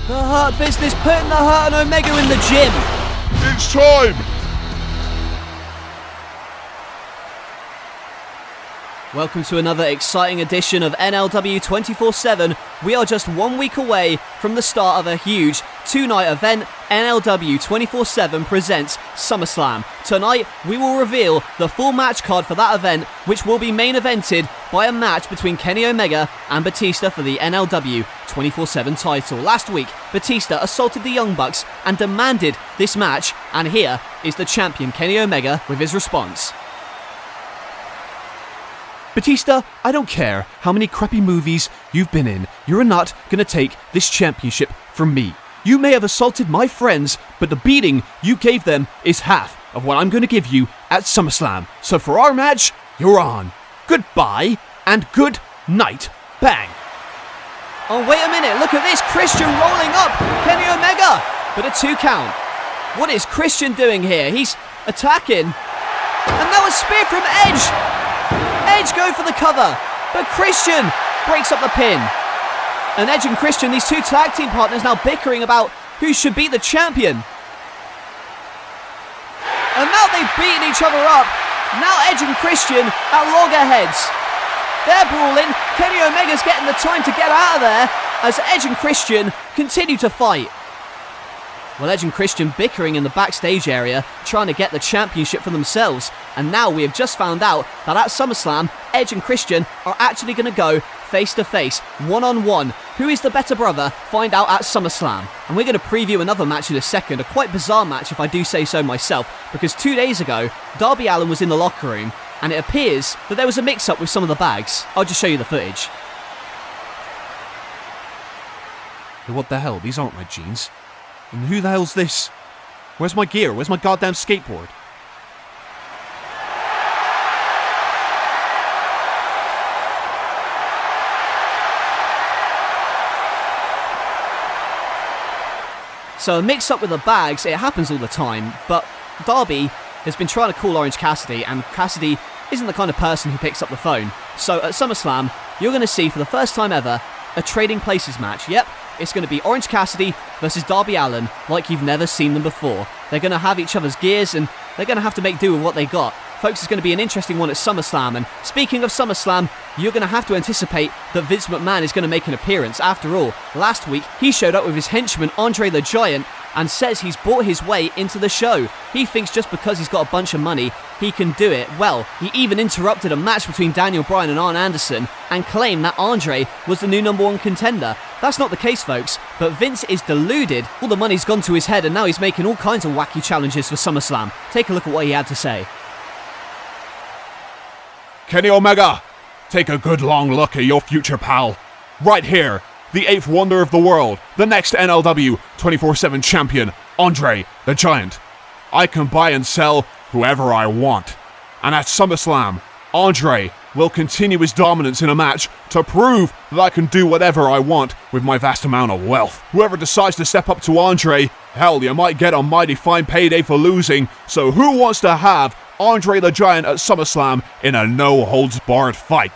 The Hurt Business putting the Hurt and Omega in the gym. It's time! Welcome to another exciting edition of NLW 24/7. We are just 1 week away from the start of a huge two-night event. NLW 24/7 presents Summerslam. Tonight, we will reveal the full match card for that event, which will be main evented by a match between Kenny Omega and Batista for the NLW 24/7 title. Last week, Batista assaulted the Young Bucks and demanded this match, and here is the champion Kenny Omega with his response. Batista, I don't care how many crappy movies you've been in, you're not gonna take this championship from me. You may have assaulted my friends, but the beating you gave them is half of what I'm gonna give you at SummerSlam. So for our match, you're on. Goodbye, and good night. Bang. Oh, wait a minute, look at this, Christian rolling up Kenny Omega, but a 2 count. What is Christian doing here? He's attacking, and now a spear from Edge. Edge go for the cover, but Christian breaks up the pin. And Edge and Christian, these two tag team partners, now bickering about who should be the champion. And now they've beaten each other up. Now Edge and Christian at loggerheads. They're brawling. Kenny Omega's getting the time to get out of there as Edge and Christian continue to fight. Well, Edge and Christian bickering in the backstage area, trying to get the championship for themselves. And now we have just found out that at SummerSlam, Edge and Christian are actually going to go face to face, one-on-one. Who is the better brother? Find out at SummerSlam. And we're going to preview another match in a second, a quite bizarre match if I do say so myself, because 2 days ago, Darby Allin was in the locker room, and it appears that there was a mix-up with some of the bags. I'll just show you the footage. What the hell? These aren't my jeans. And who the hell's this? Where's my gear? Where's my goddamn skateboard? So a mix-up with the bags, it happens all the time, but Darby has been trying to call Orange Cassidy, and Cassidy isn't the kind of person who picks up the phone. So at SummerSlam, you're going to see for the first time ever a Trading Places match. Yep, it's going to be Orange Cassidy versus Darby Allin like you've never seen them before. They're going to have each other's gears and they're going to have to make do with what they got. Folks, it's going to be an interesting one at SummerSlam, and speaking of SummerSlam, you're going to have to anticipate that Vince McMahon is going to make an appearance. After all, last week he showed up with his henchman Andre the Giant and says he's bought his way into the show. He thinks just because he's got a bunch of money, he can do it. Well, he even interrupted a match between Daniel Bryan and Arn Anderson and claimed that Andre was the new #1 contender. That's not the case, folks, but Vince is deluded. All the money's gone to his head and now he's making all kinds of wacky challenges for SummerSlam. Take a look at what he had to say. Kenny Omega, take a good long look at your future pal. Right here, the 8th wonder of the world, the next NLW 24/7 champion, Andre the Giant. I can buy and sell whoever I want. And at SummerSlam, Andre will continue his dominance in a match to prove that I can do whatever I want with my vast amount of wealth. Whoever decides to step up to Andre, hell, you might get a mighty fine payday for losing. So who wants to have Andre the Giant at SummerSlam in a no-holds-barred fight?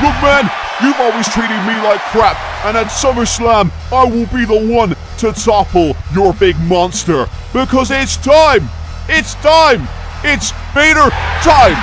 Look, man, you've always treated me like crap, and at SummerSlam, I will be the one to topple your big monster. Because it's time! It's time! It's Vader time!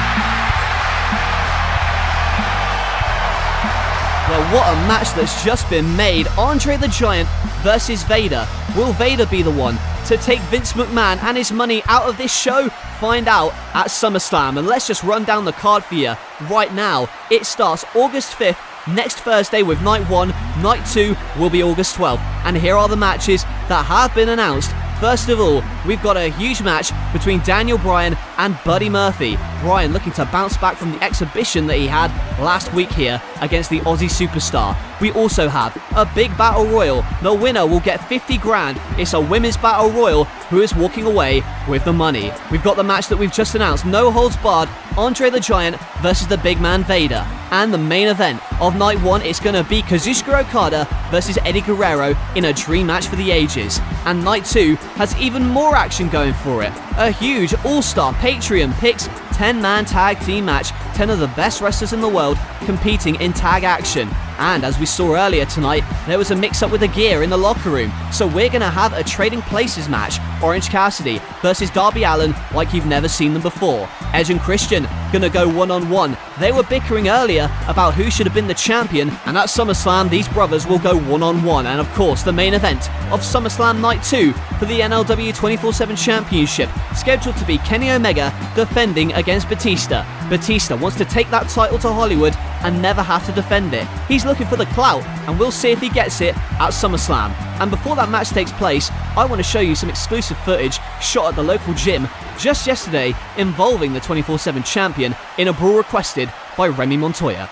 Well, what a match that's just been made. Andre the Giant versus Vader. Will Vader be the one to take Vince McMahon and his money out of this show? Find out at SummerSlam. And let's just run down the card for you right now. It starts August 5th, next Thursday, with Night 1. Night 2 will be August 12th. And here are the matches that have been announced. First of all, we've got a huge match between Daniel Bryan and Buddy Murphy. Bryan looking to bounce back from the exhibition that he had last week here against the Aussie superstar. We also have a big battle royal. The winner will get 50 grand. It's a women's battle royal who is walking away with the money. We've got the match that we've just announced, no holds barred, Andre the Giant versus the big man Vader. And the main event of Night 1, it's going to be Kazuchika Okada versus Eddie Guerrero in a dream match for the ages. And Night 2 has even more action going for it. A huge all-star Patreon picks 10-man tag team match, 10 of the best wrestlers in the world competing in tag action. And as we saw earlier tonight, there was a mix-up with the gear in the locker room. So we're going to have a Trading Places match, Orange Cassidy versus Darby Allin like you've never seen them before. Edge and Christian going to go one-on-one. They were bickering earlier about who should have been the champion, and at SummerSlam these brothers will go one-on-one. And of course the main event of SummerSlam Night 2 for the NLW 24/7 Championship, scheduled to be Kenny Omega defending against Batista. Batista wants to take that title to Hollywood and never have to defend it. He's looking for the clout, and we'll see if he gets it at SummerSlam. And before that match takes place, I want to show you some exclusive footage shot at the local gym just yesterday involving the 24/7 champion in a brawl requested by Remy Montoya.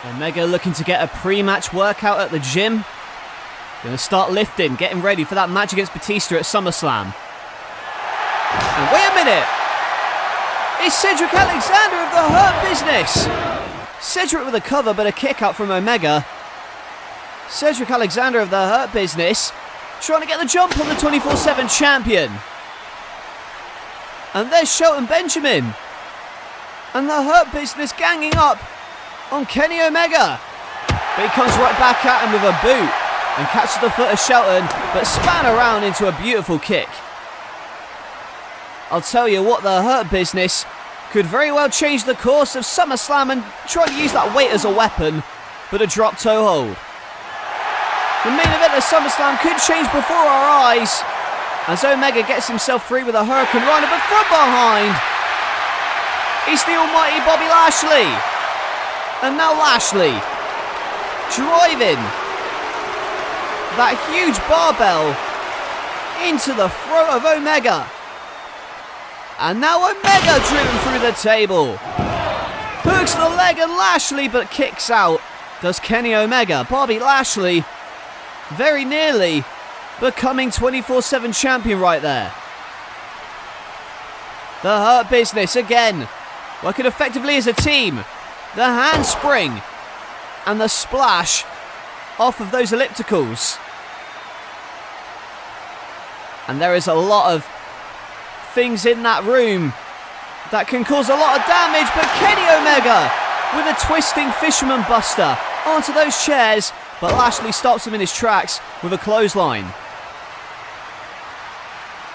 Omega looking to get a pre-match workout at the gym. Going to start lifting, getting ready for that match against Batista at SummerSlam. And wait a minute! It's Cedric Alexander of the Hurt Business! Cedric with a cover, but a kick out from Omega. Cedric Alexander of the Hurt Business trying to get the jump on the 24/7 champion. And there's Shelton Benjamin. And the Hurt Business ganging up on Kenny Omega. But he comes right back at him with a boot and catches the foot of Shelton, but span around into a beautiful kick. I'll tell you what, the Hurt Business could very well change the course of SummerSlam and try to use that weight as a weapon, but a drop toe hold. The main event of SummerSlam could change before our eyes as Omega gets himself free with a Hurricane Rana, but from behind, it's the almighty Bobby Lashley. And now Lashley driving that huge barbell into the throat of Omega. And now Omega driven through the table. Hooks the leg and Lashley but kicks out. Does Kenny Omega. Bobby Lashley very nearly becoming 24/7 champion right there. The Hurt Business again working effectively as a team. The handspring and the splash off of those ellipticals. And there is a lot of things in that room that can cause a lot of damage, but Kenny Omega with a twisting fisherman buster onto those chairs, but Lashley stops him in his tracks with a clothesline.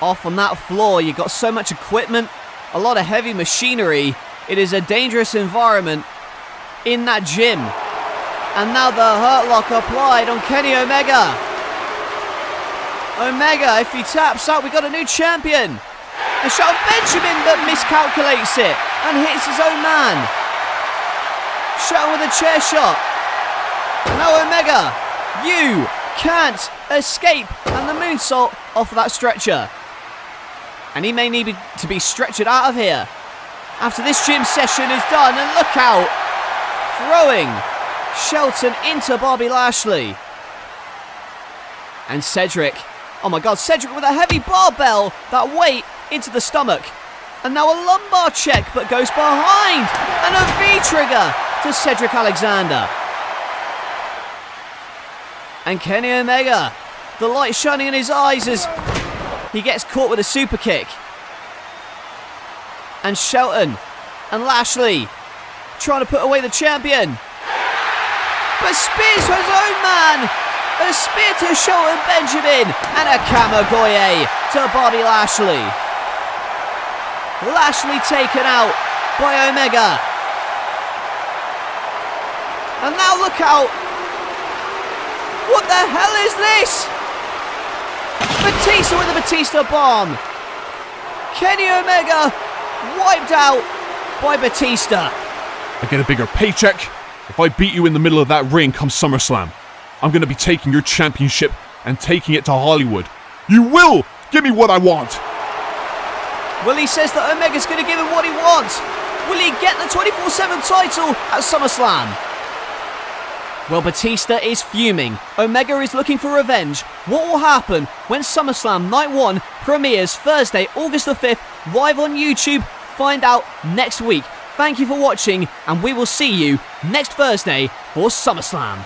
Off on that floor, you've got so much equipment, a lot of heavy machinery. It is a dangerous environment in that gym. And now the Hurt Lock applied on Kenny Omega. Omega, if he taps out, we got a new champion. And Shelton Benjamin that miscalculates it and hits his own man. Shelton with a chair shot. And now Omega, you can't escape. And the moonsault off of that stretcher. And he may need to be stretchered out of here after this gym session is done. And look out, throwing Shelton into Bobby Lashley. And Cedric, oh my god, Cedric with a heavy barbell, that weight into the stomach. And now a lumbar check, but goes behind. And a V-trigger to Cedric Alexander. And Kenny Omega, the light shining in his eyes as he gets caught with a super kick. And Shelton and Lashley trying to put away the champion. But spears for his own man. A spear to Shelton Benjamin and a Kamagoye to Bobby Lashley. Lashley taken out by Omega. And now look out. What the hell is this? Batista with a Batista bomb. Kenny Omega wiped out by Batista. I get a bigger paycheck if I beat you in the middle of that ring come SummerSlam. I'm going to be taking your championship and taking it to Hollywood. You will give me what I want. Well, he says that Omega's going to give him what he wants. Will he get the 24/7 title at SummerSlam? Well, Batista is fuming. Omega is looking for revenge. What will happen when SummerSlam Night 1 premieres Thursday, August the 5th, live on YouTube? Find out next week. Thank you for watching, and we will see you next Thursday for SummerSlam.